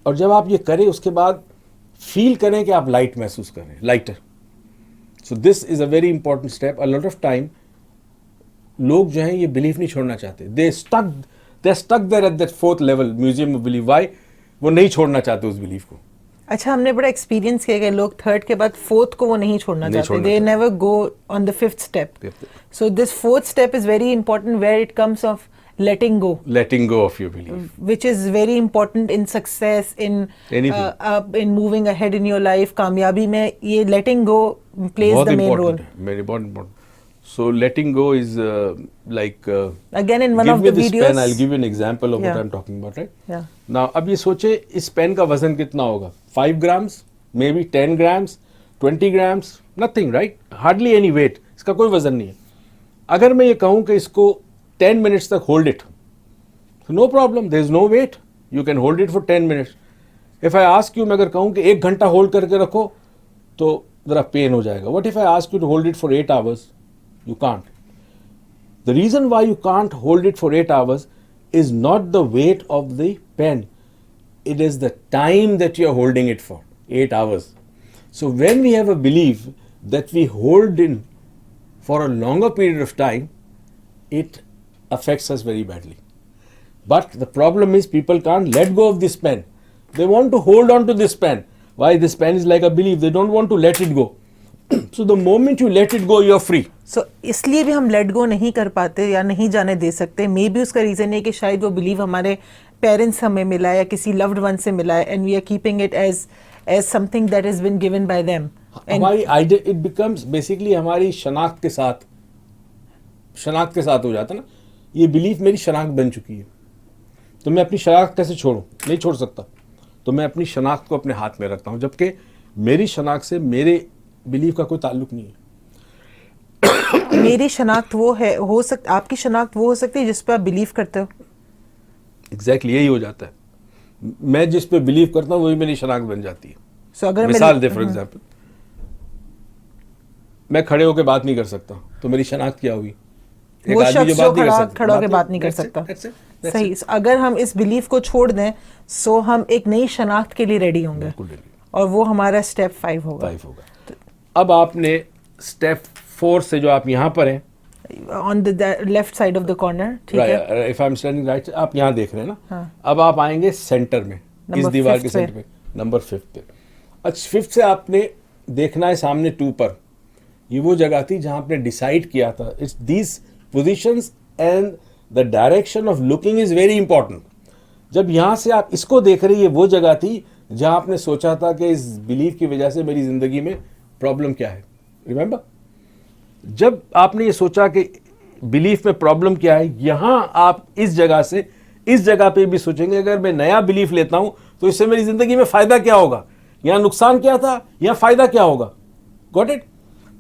और जब आप ये करें उसके बाद फील करें कि आप लाइट महसूस करें, lighter. So this is a very important step. A lot of time लोग जो हैं ये बिलीफ नहीं छोड़ना चाहते. They stuck there at that 4th level museum of belief. Why? वो नहीं छोड़ना चाहते उस बिलीफ को. अच्छा, हमने बड़ा एक्सपीरियंस किया कि लोग 3rd के बाद 4th को वो नहीं छोड़ना चाहते. They never go on the 5th step. So this 4th step is very important where it comes of letting go of your belief, which is very important in success, in moving ahead in your life. कामयाबी में ये letting go plays the main role. Very important. So letting go is again in one of the videos. Pen, I'll give you an example of what I'm talking about, right? Yeah. Now अब ये सोचे इस पेन का वजन कितना होगा? 5 grams, maybe 10 grams, 20 grams, nothing, right, hardly any weight, इसका कोई वजन नहीं है। अगर मैं ये कहूँ कि इसको 10 मिनट्स तक hold it, no problem, there is no weight, you can hold it for 10 minutes. If I ask you, मैं अगर कहूँ कि 1 घंटा होल्ड करके रखो तो जरा पेन हो जाएगा। What if I ask you to hold it for 8 hours? You can't. The reason why you can't hold it for 8 hours is not the weight of the pen. It is the time that you are holding it for, 8 hours. So when we have a belief that we hold in for a longer period of time, it affects us very badly. But the problem is people can't let go of this pen. They want to hold on to this pen. Why? This pen is like a belief. They don't want to let it go. So the moment you let it go, you're free. So इसलिए भी हम लेट गो नहीं कर पाते या नहीं जाने दे सकते। मे बी उसका रीज़न है कि शायद वो बिलीव हमारे पेरेंट्स हमें मिला है या किसी लव्ड वन से मिला है, and we are keeping it as something that has been given by them. हमारी आइडिया, इट बिकम्स बेसिकली हमारी शनाख्त के साथ हो जाता है ना। ये बिलीफ मेरी शनाख्त बन चुकी है, तो मैं अपनी शनाख्त कैसे छोड़ूं? नहीं छोड़ सकता। तो मैं अपनी शनाख्त को अपने हाथ में रखता हूं, जबकि मेरी शनाख्त से मेरे बिलीफ का कोई ताल्लुक नहीं है। मेरी शनाख्त वो है, हो सकता आपकी शनाख्त वो हो सकती है जिस पर आप बिलीव करते हो। एग्जैक्टली यही हो जाता है। मैं जिस पे बिलीव करता हूँ वही मेरी शनाख्त बन जाती है। So, अगर मिसाल दे, फॉर एग्जाम्पल, मैं खड़े होकर बात नहीं कर सकता, तो मेरी शनाख्त क्या होगी? वो शख्स जो खड़ा होकर बात नहीं कर सकता। सही। अगर हम इस बिलीफ को छोड़ दें, सो हम एक नई शनाख्त के लिए रेडी होंगे, और वो हमारा स्टेप 5 होगा। अब आपने स्टेप 4 से, जो आप यहाँ पर हैं, on the left side of the corner, ठीक है, if I am standing right, आप यहाँ देख रहे हैं ना। हाँ। अब आप आएंगे सेंटर में, इस दीवार के सेंटर पे, नंबर 5 पे। अच्छा, 5 से आपने देखना है सामने 2 पर। ये वो जगह थी जहां आपने डिसाइड किया था। It's these positions and the direction of looking is very important. जब यहां से आप इसको देख रहे हैं, ये वो जगह थी जहां आपने सोचा था कि इस बिलीफ की वजह से मेरी जिंदगी में प्रॉब्लम क्या है। रिमेंबर, जब आपने ये सोचा कि बिलीफ में प्रॉब्लम क्या है, यहां आप इस जगह से इस जगह पे भी सोचेंगे, अगर मैं नया बिलीफ लेता हूं तो इससे मेरी जिंदगी में फायदा क्या होगा, यहां नुकसान क्या था, यहां फायदा क्या होगा। Got it?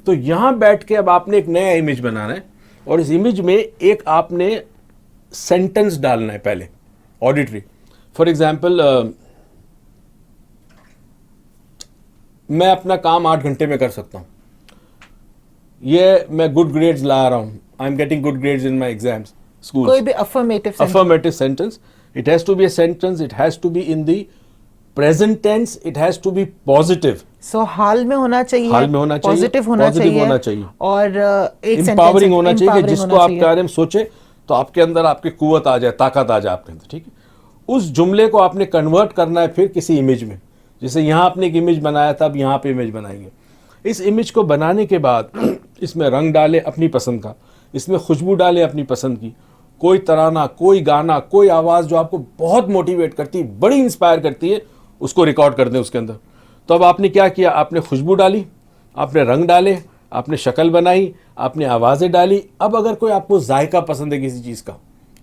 तो यहां बैठ के अब आपने एक नया इमेज बनाना है, और इस इमेज में एक आपने सेंटेंस डालना है पहले, ऑडिटरी। फॉर एग्जाम्पल, मैं अपना काम 8 घंटे में कर सकता हूं, ये मैं गुड ग्रेड्स ला रहा हूं, I am getting good grades in my exams, school. कोई भी affirmative sentence, it has to be a sentence, it has to be in the present tense, it has to be positive. So हाल में होना चाहिए, हाल में होना चाहिए, पॉजिटिव होना चाहिए, और एक एम्पावरिंग होना चाहिए कि जिसको आपके बारे में सोचे तो आपके अंदर आपकी कुव्वत आ जाए, ताकत आ जाए आपके अंदर। ठीक है, उस जुमले को आपने कन्वर्ट करना है फिर किसी इमेज में। जैसे यहाँ आपने एक इमेज बनाया था, अब यहाँ पे इमेज बनाएंगे। इस इमेज को बनाने के बाद इसमें रंग डालें अपनी पसंद का, इसमें खुशबू डालें अपनी पसंद की, कोई तराना, कोई गाना, कोई आवाज़ जो आपको बहुत मोटिवेट करती है, बड़ी इंस्पायर करती है, उसको रिकॉर्ड कर दें उसके अंदर। तो अब आपने क्या किया, आपने खुशबू डाली, आपने रंग डाले, आपने शक्ल बनाई, आपने आवाज़ें डाली। अब अगर कोई आपको जायका पसंद है किसी चीज़ का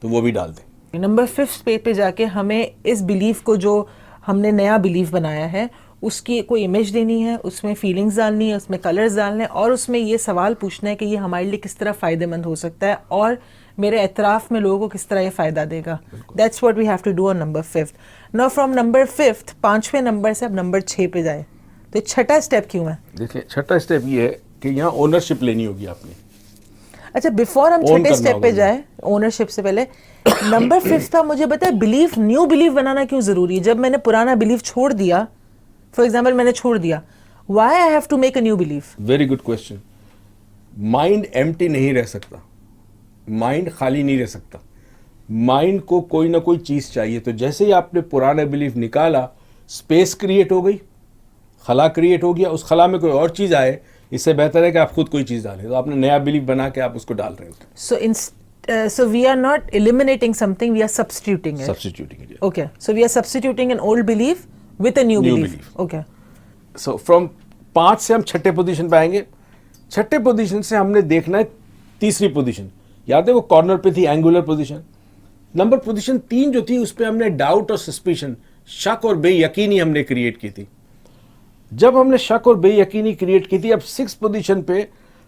तो वो भी डाल दें। नंबर 5 पेज पे जाके हमें इस बिलीफ को, जो हमने नया बिलीफ बनाया है, उसकी कोई इमेज देनी है, उसमें फीलिंग्स डालनी है, उसमें कलर्स डालने हैं, और उसमें ये सवाल पूछना है कि ये हमारे लिए किस तरह फ़ायदेमंद हो सकता है और मेरे एतराफ़ में लोगों को किस तरह ये फ़ायदा देगा। That's what we have to do on number 5। Now from number 5, 5वें नंबर से अब नंबर 6 पे जाए, तो छठा स्टेप क्यों है? देखिए, छठा स्टेप ये है कि यहाँ ओनरशिप लेनी होगी आपने। अच्छा, बिफोर हम छठे स्टेप पे जाए, ओनरशिप से पहले नंबर 5 था, मुझे बताए बिलीफ, न्यू बिलीफ बनाना क्यों जरूरी है? जब मैंने पुराना बिलीफ छोड़ दिया, फॉर एग्जाम्पल मैंने छोड़ दिया, why I have to make a new belief? Very good question. Mind empty नहीं रह सकता, माइंड खाली नहीं रह सकता, माइंड को कोई ना कोई चीज चाहिए। तो जैसे ही आपने पुराना बिलीफ निकाला, स्पेस क्रिएट हो गई, खला क्रिएट हो गया, उस खला में कोई और चीज आए, इससे बेहतर है कि आप खुद कोई चीज डालें। तो आपने नया बिलीफ बना के आप उसको डाल रहे हो। So we are not eliminating something, we are substituting it. Substituting it. Yeah. Okay, so we are substituting an old belief with a new belief. Okay. So from 5 से हम छठे पोजीशन पे आएंगे। छठे पोजीशन से हमने देखना है तीसरी पोजीशन। याद है वो कॉर्नर पे थी, एंगुलर पोजीशन। नंबर पोजीशन 3 जो थी उस पे हमने डाउट और सस्पिशन, शक और बेयकीनी हमने क्रिएट की थी। जब हमने शक और बेयकीनी क्रिएट की थी, अब 6th पोजीशन पे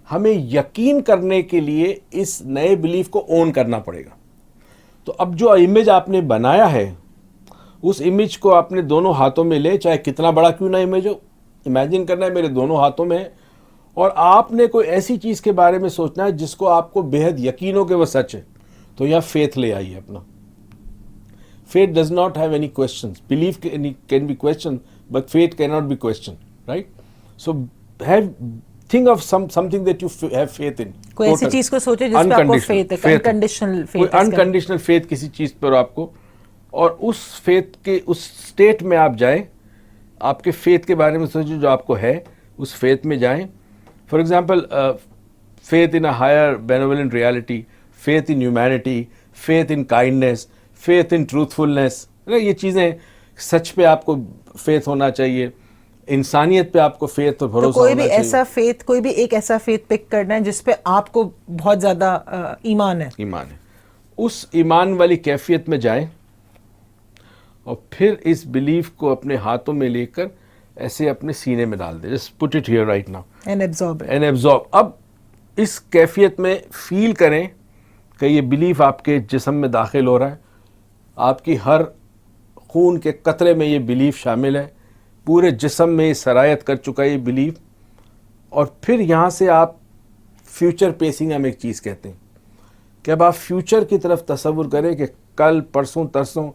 हमें यकीन करने के लिए इस नए बिलीफ को ओन करना पड़ेगा। तो अब जो इमेज आपने बनाया है, उस इमेज को आपने दोनों हाथों में ले, चाहे कितना बड़ा क्यों ना इमेज हो, इमेजिन करना है मेरे दोनों हाथों में है, और आपने कोई ऐसी चीज के बारे में सोचना है जिसको आपको बेहद यकीन हो कि वह सच है। तो यह फेथ ले आइए अपना। Faith does not have any questions. Belief can be questioned, but faith cannot be questioned, right? So think of something that you have faith in. कोई ऐसी चीज को सोचे जिस पे आपको फेथ है, अनकंडीशनल फेथ, कोई अनकंडीशनल फेथ किसी चीज पर आपको, और उस फेथ के उस स्टेट में आप जाएं, आपके फेथ के बारे में सोचो जो आपको है, उस फेथ में जाएं। For example, faith in a higher benevolent reality, faith in humanity, faith in kindness, faith in truthfulness, ये चीज़ें, सच पे आपको फेथ होना चाहिए, इंसानियत पे आपको फेथ और भरोसा होना चाहिए। कोई भी एक ऐसा फेथ पिक करना है जिस पे आपको बहुत ज़्यादा ईमान है। उस ईमान वाली कैफियत में जाएं और फिर इस बिलीफ को अपने हाथों में लेकर ऐसे अपने सीने में डाल दें। Just put it here right now and absorb. अब इस कैफियत में फील करें कि ये बिलीफ आपके जिस्म में दाखिल हो रहा है, आपकी हर खून के कतरे में ये बिलीफ शामिल है, पूरे जिस्म में सरायत कर चुका है ये बिलीफ। और फिर यहाँ से आप फ्यूचर पेसिंग, हम एक चीज़ कहते हैं कि अब आप फ्यूचर की तरफ तसव्वुर करें कि कल परसों तरसों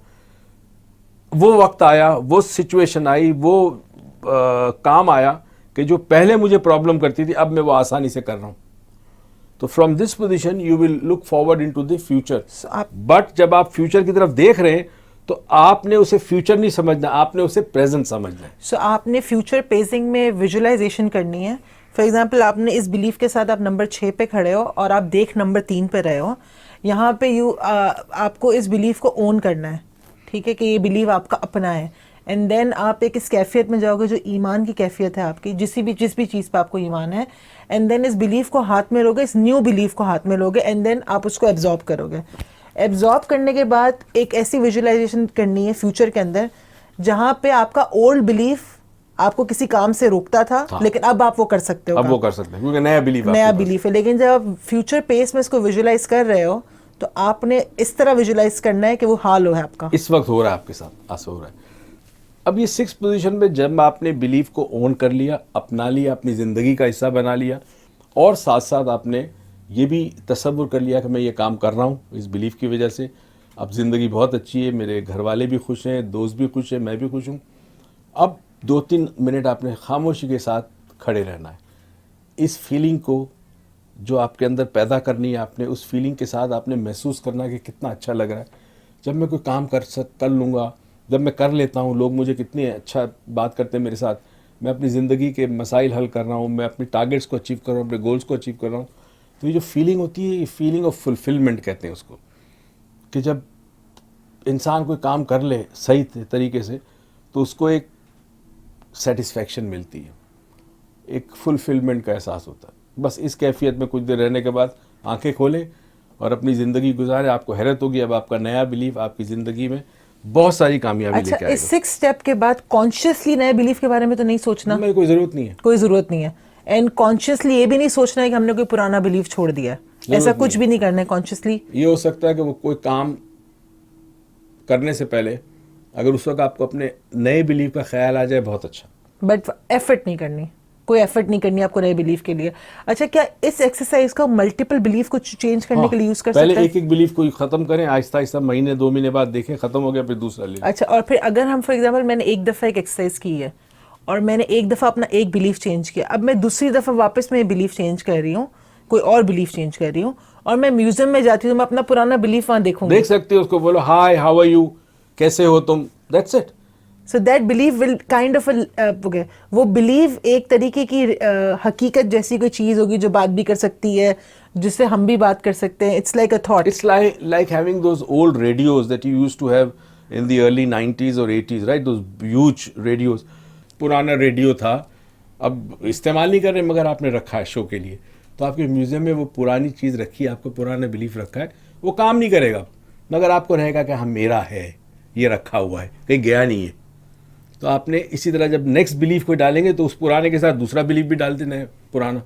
वो वक्त आया, वो सिचुएशन आई, वो काम आया कि जो पहले मुझे प्रॉब्लम करती थी अब मैं वो आसानी से कर रहा हूँ। तो from this position you will look forward into the future. But जब आप फ्यूचर की तरफ देख रहे हैं तो आपने उसे फ्यूचर नहीं समझना, आपने उसे प्रेजेंट समझना है। सो आपने फ्यूचर पेसिंग में विजुअलाइजेशन करनी है। फॉर एग्जाम्पल, आपने इस बिलीफ के साथ आप नंबर 6 पे खड़े हो और आप देख नंबर 3 पे रहे हो। यहाँ पे आपको इस बिलीफ को ओन करना है, ठीक है, कि ये बिलीव आपका अपना है। एंड देन आप एक इस कैफियत में जाओगे जो ईमान की कैफियत है आपकी, जिस भी चीज़ पे आपको ईमान है। एंड देन इस बिलीफ को हाथ में लोगे, इस न्यू बिलीफ को हाथ में लोगे, एंड देन आप उसको एब्जॉर्ब करोगे। एब्जॉर्ब करने के बाद एक ऐसी विजुअलाइजेशन करनी है फ्यूचर के अंदर जहाँ पे आपका ओल्ड बिलीफ आपको किसी काम से रोकता था, लेकिन अब आप वो कर सकते हो। अब वो कर सकते हैं क्योंकि नया बिलीफ है। लेकिन जब आप फ्यूचर पेस में इसको विजुअलाइज कर रहे हो तो आपने इस तरह विजुअलाइज करना है कि वो हाल हो है आपका, इस वक्त हो रहा है आपके साथ, आज हो रहा है। अब ये 6th पोजीशन में जब आपने बिलीफ को ओन कर लिया, अपना लिया, अपनी ज़िंदगी का हिस्सा बना लिया, और साथ साथ आपने ये भी तसव्वुर कर लिया कि मैं ये काम कर रहा हूँ इस बिलीफ की वजह से, अब ज़िंदगी बहुत अच्छी है, मेरे घर वाले भी खुश हैं, दोस्त भी खुश हैं, मैं भी खुश हूँ। अब 2-3 मिनट आपने खामोशी के साथ खड़े रहना है। इस फीलिंग को जो आपके अंदर पैदा करनी है, आपने उस फीलिंग के साथ आपने महसूस करना कि कितना अच्छा लग रहा है जब मैं कोई काम कर लूँगा, जब मैं कर लेता हूँ, लोग मुझे कितनी अच्छा बात करते हैं मेरे साथ, मैं अपनी ज़िंदगी के मसाइल हल कर रहा हूँ, मैं अपनी टारगेट्स को अचीव कर रहा हूँ, अपने गोल्स को अचीव कर रहा हूँ। तो ये जो फीलिंग होती है, ये फीलिंग ऑफ फुलफिलमेंट कहते हैं उसको, कि जब इंसान कोई काम कर ले सही तरीके से तो उसको एक सेटिस्फैक्शन मिलती है, एक फुलफिलमेंट का एहसास होता है। बस इस कैफियत में कुछ देर रहने के बाद आंखें खोलें और अपनी ज़िंदगी गुजारें। आपको हैरत होगी, अब आपका नया बिलीफ आपकी ज़िंदगी में बहुत सारी कामयाबी लेके आएगा। इस 6 स्टेप के बाद कॉन्शियसली नए बिलीफ के बारे में तो नहीं सोचना, मेरी कोई ज़रूरत नहीं है। एंड कॉन्शियसली ये भी नहीं सोचना है कि हमने कोई पुराना बिलीफ छोड़ दिया, ऐसा कुछ भी नहीं करना है कॉन्शियसली। ये हो सकता है कि वो कोई काम करने से पहले अगर उस वक्त आपको अपने नए बिलीफ का ख्याल आ जाए, बहुत अच्छा, बट एफर्ट नहीं करनी, कोई एफर्ट नहीं करनी आपको नए बिलीफ के लिए। अच्छा, क्या इस एक्सरसाइज का मल्टीपल बिलीफ को चेंज करने के लिए यूज कर सकते हैं? पहले एक बिलीफ को खत्म करें, आहिस्ता आहिस्ता महीने 2 महीने बाद देखें खत्म हो गया, फिर दूसरा ले। अच्छा, और फिर अगर हम फॉर एग्जांपल मैंने एक दफ़ा एक एक्सरसाइज की है और मैंने एक दफ़ा अपना एक बिलीफ चेंज किया, अब मैं दूसरी दफ़ा वापस मैं बिलीफ चेंज कर रही हूँ, कोई और बिलीफ चेंज कर रही हूँ, और मैं म्यूजियम में जाती हूँ, मैं अपना पुराना बिलीफ वहाँ देखूंगी। देख सकते हो उसको, बोलो हाय हाउ आर यू, कैसे हो तुम, that's it. So that believe will kind of वो बिलीव एक तरीके की हकीकत जैसी कोई चीज़ होगी जो बात भी कर सकती है, जिससे हम भी बात कर सकते हैं। It's like a thought, it's like having those old radios that you used to have in the early 90s और 80s, right, those huge radios. पुराना रेडियो था, अब इस्तेमाल नहीं कर रहे मगर आपने रखा है शो के लिए, तो आपके म्यूजियम में वो पुरानी चीज़ रखी है, आपको पुराना बिलीफ रखा है, वो काम नहीं करेगा मगर आपको रहेगा कि हाँ मेरा है, ये रखा हुआ है, कहीं गया नहीं है। तो आपने इसी तरह जब नेक्स्ट बिलीफ को डालेंगे तो उस पुराने के साथ दूसरा बिलीफ भी डाल देना है पुराना।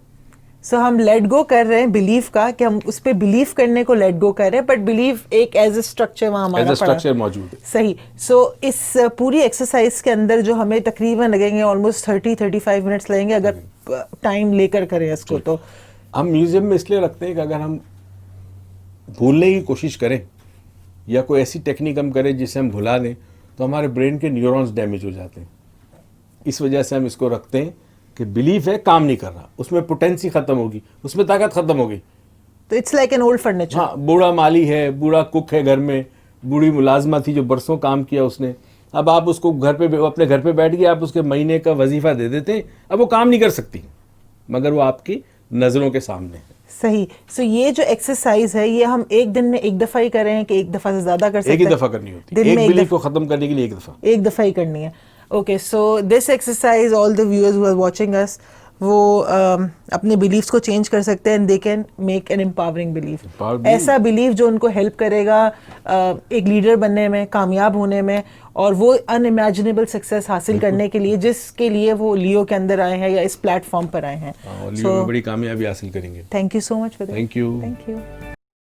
सो हम लेट गो कर रहे हैं बिलीफ का, कि हम उस पर बिलीव करने को लेट गो कर रहे हैं, बट बिलीव एक एज ए स्ट्रक्चर वहाँ हमारा एज ए स्ट्रक्चर मौजूद है। सही। सो इस पूरी एक्सरसाइज के अंदर जो हमें तकरीबन लगेंगे ऑलमोस्ट 30-35 मिनट्स लगेंगे अगर टाइम लेकर करें इसको। तो हम म्यूजियम में इसलिए रखते हैं कि अगर हम भूलने की कोशिश करें या कोई ऐसी टेक्निक हम करें जिसे हम भुला दें तो हमारे ब्रेन के न्यूरॉन्स डैमेज हो जाते हैं। इस वजह से हम इसको रखते हैं कि बिलीफ है, काम नहीं कर रहा, उसमें पोटेंसी खत्म होगी, उसमें ताकत खत्म हो गई। तो it's like an old furniture. हाँ, बूढ़ा माली है, बूढ़ा कुक है घर में, बूढ़ी मुलाजमा थी जो बरसों काम किया उसने, अब आप उसको घर पे अपने घर पे बैठ गए, आप उसके महीने का वजीफा दे देते हैं, अब वो काम नहीं कर सकती मगर वो आपकी नज़रों के सामने है। सही। सो ये जो एक्सरसाइज है ये हम एक दिन में एक दफ़ा ही कर रहे हैं कि एक दफ़ा से ज़्यादा कर सकते हैं? एक ही दफ़ा करनी होती है, एक बिलीफ को ख़त्म करने के लिए एक दफ़ा ही करनी है। Okay, so this exercise all the viewers who are watching us वो अपने बिलीव्स को चेंज कर सकते हैं and they can make an empowering belief. ऐसा बिलीव जो उनको हेल्प करेगा एक लीडर बनने में, कामयाब होने में, और वो अनइमेजिनेबल सक्सेस हासिल करने के लिए जिसके लिए वो लियो के अंदर आए हैं या इस प्लेटफॉर्म पर आए हैं। लियो में बड़ी कामयाबी हासिल करेंगे। Thank you so much. Thank you. Thank you.